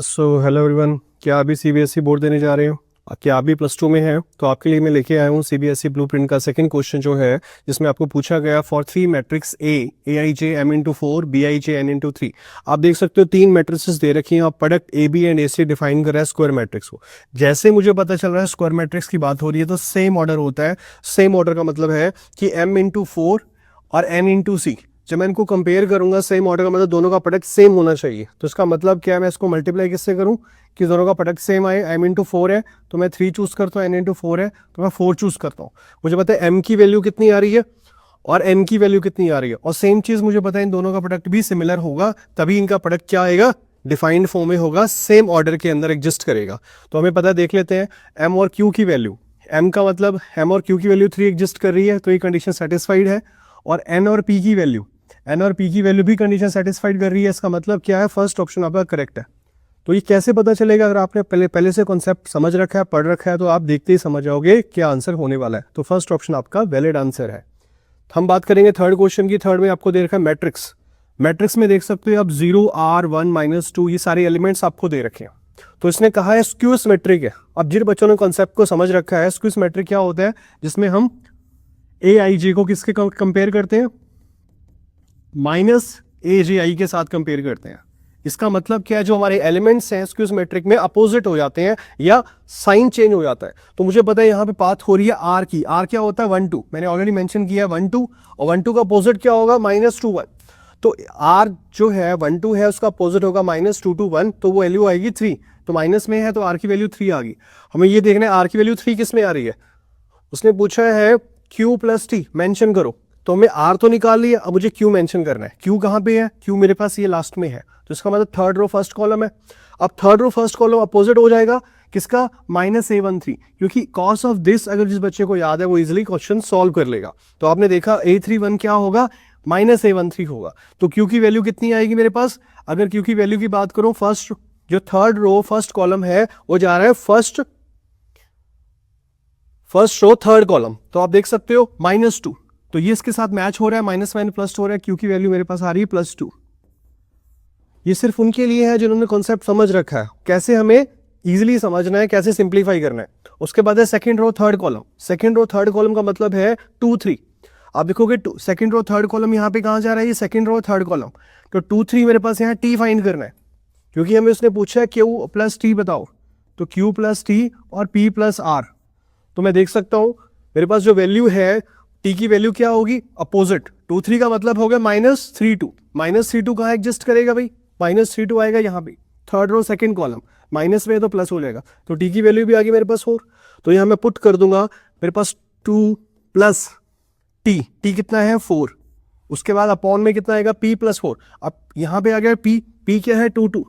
Hello everyone, क्या अभी CBSE board देने जा रहे हो? क्या अभी प्लस टू में है तो आपके लिए मैं लेके आया हूँ सीबीएसई ब्लूप्रिंट का सेकंड क्वेश्चन जो है, जिसमें आपको पूछा गया for three matrix A I J M into 4 B I J N into 3। आप देख सकते हो तीन मैट्रिक्स दे रखी हैं, आप प्रोडक्ट ए बी एंड ए से डिफाइन कर रहा है स्क्वायर मैट्रिक्स को। जैसे मुझे पता चल रहा है स्क्वायर मैट्रिक्स की बात हो रही है तो सेम ऑर्डर होता है। सेम ऑर्डर का मतलब है कि एम इंटू 4 और एन इंटू सी, जब मैं इनको कंपेयर करूंगा सेम ऑर्डर का मतलब दोनों का प्रोडक्ट सेम होना चाहिए। तो इसका मतलब क्या है, मैं इसको मल्टीप्लाई किससे करूं कि दोनों का प्रोडक्ट सेम आए। m इंटू 4 है तो मैं 3 चूज करता हूँ, n इंटू 4 है तो मैं 4 चूज करता हूँ। मुझे पता है m की वैल्यू कितनी आ रही है और n की वैल्यू कितनी आ रही है, और सेम चीज मुझे पता है इन दोनों का प्रोडक्ट भी सिमिलर होगा, तभी इनका प्रोडक्ट क्या आएगा, डिफाइंड फॉर्म में होगा, सेम ऑर्डर के अंदर एग्जिस्ट करेगा। तो हमें पता देख लेते हैं m और q की वैल्यू। m का मतलब m और q की वैल्यू 3 एग्जिस्ट कर रही है तो ये कंडीशन सेटिस्फाइड है, और n और p की वैल्यू भी कंडीशन सेटिस्फाइड कर रही है। इसका मतलब क्या है, फर्स्ट ऑप्शन आपका करेक्ट है। तो ये कैसे पता चलेगा? अगर आपने पहले से कॉन्सेप्ट समझ रखा है, पढ़ रखा है, तो आप देखते ही समझ जाओगे क्या आंसर होने वाला है। तो फर्स्ट ऑप्शन आपका वैलिड आंसर है। हम बात करेंगे थर्ड क्वेश्चन की। थर्ड में आपको दे रखा है मैट्रिक्स। मैट्रिक्स में देख सकते हो आप 0 R 1 -2 ये सारे एलिमेंट्स आपको दे रखे हैं। तो इसने कहा है स्क्यू सिमेट्रिक है। अब जिन बच्चों ने कॉन्सेप्ट को समझ रखा है, स्क्यू सिमेट्रिक क्या होता है, जिसमें हम ए आई जे को किसके कंपेयर करते हैं, माइनस ए जे आई के साथ कंपेयर करते हैं। इसका मतलब क्या है, जो हमारे एलिमेंट्स हैं स्क्यू सिमेट्रिक में अपोजिट हो जाते हैं या साइन चेंज हो जाता है। तो मुझे पता है यहाँ पे बात हो रही है आर की। आर क्या होता है, 1 2, मैंने ऑलरेडी मेंशन किया है 1 2, और 1 2 का अपोजिट क्या होगा, -2 1। तो आर जो है 1 2 है, उसका अपोजिट होगा -2 2 1, तो वो वैल्यू आएगी 3। तो माइनस में है तो आर की वैल्यू 3 आ गई। हमें ये देखना है आर की वैल्यू 3 किस में आ रही है। उसने पूछा है Q प्लस टी मेंशन करो, तो हमें R तो निकाल लिया, अब मुझे Q मेंशन करना है। Q कहाँ पे है, Q मेरे पास ये लास्ट में है, तो इसका मतलब थर्ड रो फर्स्ट कॉलम है। अब third row first column opposite हो जाएगा किसका, -A13, क्योंकि कॉस ऑफ दिस अगर जिस बच्चे को याद है वो इजिली क्वेश्चन सॉल्व कर लेगा। तो आपने देखा A31 क्या होगा, -A13 होगा। तो Q की वैल्यू कितनी आएगी मेरे पास, अगर Q की वैल्यू की बात करूं, फर्स्ट जो थर्ड रो फर्स्ट कॉलम है वो जा रहा है फर्स्ट रो थर्ड कॉलम, तो आप देख सकते हो -2, तो ये इसके साथ मैच हो रहा है, माइनस प्लस हो रहा है। क्यू की वैल्यू मेरे पास आ रही है +2। ये सिर्फ उनके लिए है जिन्होंने कॉन्सेप्ट समझ रखा है, कैसे हमें इजीली समझना है, कैसे सिंप्लीफाई करना है। उसके बाद है second row third column. Second row third column का मतलब है 2 3। आप देखोगे सेकंड रो थर्ड कॉलम यहाँ पे कहाँ जा रहा है, ये सेकंड रो थर्ड कॉलम। तो 2 3 मेरे पास यहाँ टी फाइंड करना है, क्योंकि हमें उसने पूछा है क्यू प्लस टी बताओ, तो क्यू प्लस टी और पी प्लस आर। तो मैं देख सकता हूं मेरे पास जो वैल्यू है टी की वैल्यू क्या होगी, अपोजिट। 2 3 का मतलब हो गया -32। -32 कहाँ एग्जिस्ट करेगा भाई, -32 आएगा यहाँ पे third row second column, minus में है तो प्लस हो जाएगा। तो टी की वैल्यू भी आ गई मेरे पास 4, तो यहाँ मैं पुट कर दूंगा मेरे पास 2 प्लस टी, टी कितना है 4, उसके बाद अपॉन में कितना आएगा p + 4। अब यहाँ पे आ गया p क्या है 2 2,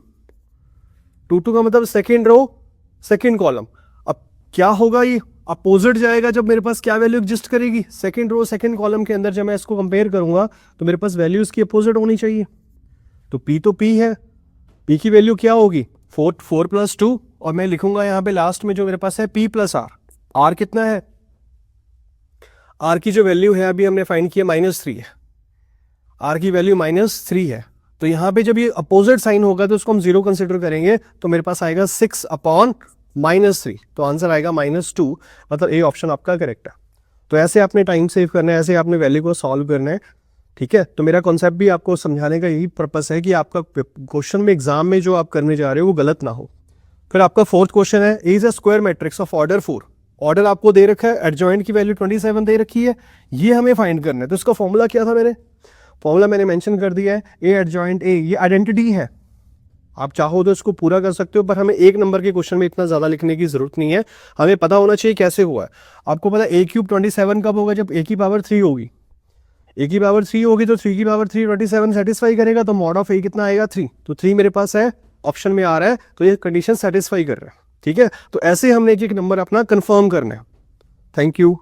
2 2 का मतलब सेकेंड रो सेकेंड कॉलम। अब क्या होगा, ये अपोजिट जाएगा जब मेरे पास क्या वैल्यू एग्जिस्ट करेगी, सेकंड रो सेकंड कॉलम के अंदर। जब मैं इसको कंपेयर करूंगा तो मेरे पास वैल्यू इसकी अपोजिट होनी चाहिए। तो P है, P की वैल्यू क्या होगी 4 + 2, और मैं लिखूंगा यहाँ पे लास्ट में जो मेरे पास है P + R। R कितना है, R की जो वैल्यू है अभी हमने फाइंड किया -3 है, R की वैल्यू -3 है। तो यहाँ पे जब ये अपोजिट साइन होगा तो उसको हम 0 कंसिडर करेंगे, तो मेरे पास आएगा 6/-3, तो आंसर आएगा -2, मतलब ए ऑप्शन आपका करेक्ट है। तो ऐसे आपने टाइम सेव करना है, ऐसे आपने वैल्यू को सॉल्व करना है, ठीक है। तो मेरा कॉन्सेप्ट भी आपको समझाने का यही पर्पस है कि आपका क्वेश्चन में एग्जाम में जो आप करने जा रहे हो वो गलत ना हो। फिर आपका फोर्थ क्वेश्चन है, is a square matrix of order 4। Order आपको दे रखा है, एडजॉइंट की वैल्यू 27 दे रखी है, ये हमें फाइंड करना है। तो इसका फॉर्मूला क्या था, फॉर्मूला मैंने मेंशन कर दिया है, ए एडजॉइंट ए, ये आइडेंटिटी है। आप चाहो तो इसको पूरा कर सकते हो, पर हमें एक नंबर के क्वेश्चन में इतना ज्यादा लिखने की जरूरत नहीं है, हमें पता होना चाहिए कैसे हुआ है। आपको पता है a³ 27 कब होगा, जब a की पावर 3 होगी। a की पावर 3 होगी तो 3 की पावर 3 27 सेटिस्फाई करेगा, तो मॉड ऑफ a कितना आएगा 3। तो 3 मेरे पास है, ऑप्शन में आ रहा है, तो ये कंडीशन सेटिस्फाई कर रहा है, ठीक है। तो ऐसे हमने एक एक नंबर अपना कंफर्म करना है। Thank you.